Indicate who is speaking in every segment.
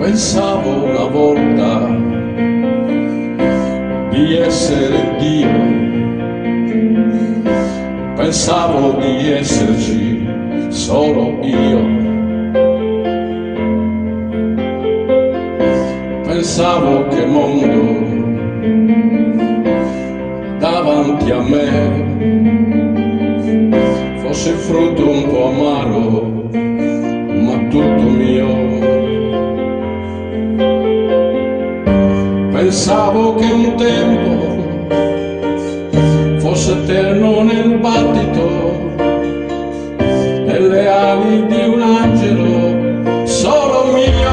Speaker 1: Pensavo una volta di essere Dio, pensavo di esserci solo io, pensavo che il mondo davanti a me fosse frutto un po' amaro, ma tutto mio. Pensavo che un tempo fosse eterno nel battito delle ali di un angelo solo mio.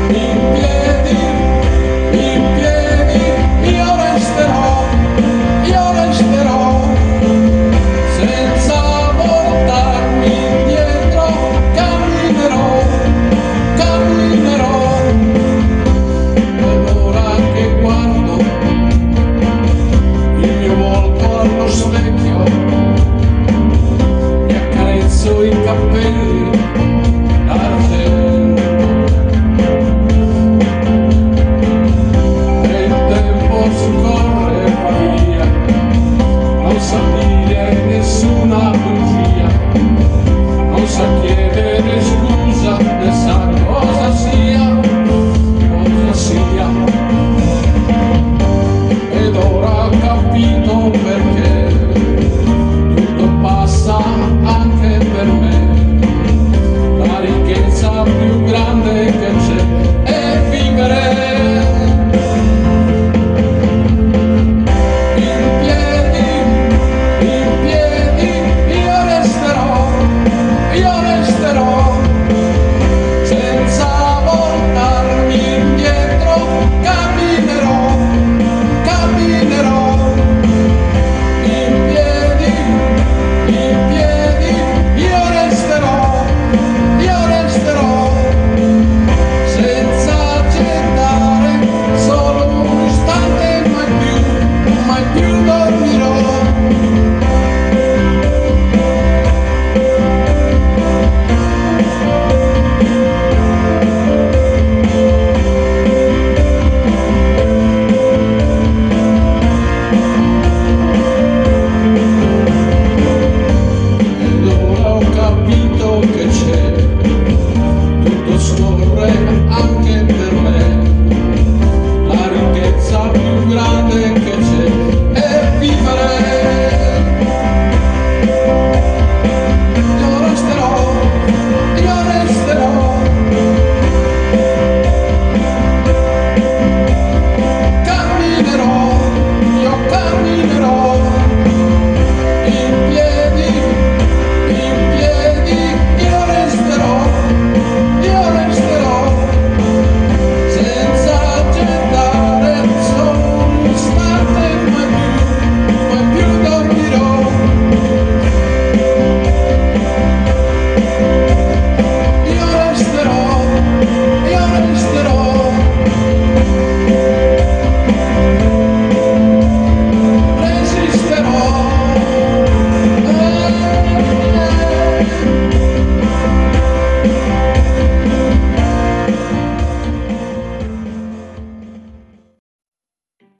Speaker 1: In piedi io resterò, senza voltarmi indietro, camminerò. Ed ora che guardo il mio volto allo specchio, mi accarezzo i capelli d'argento. E il tempo scorre e va via, non sa dire nessuna bugia, non sa chiedere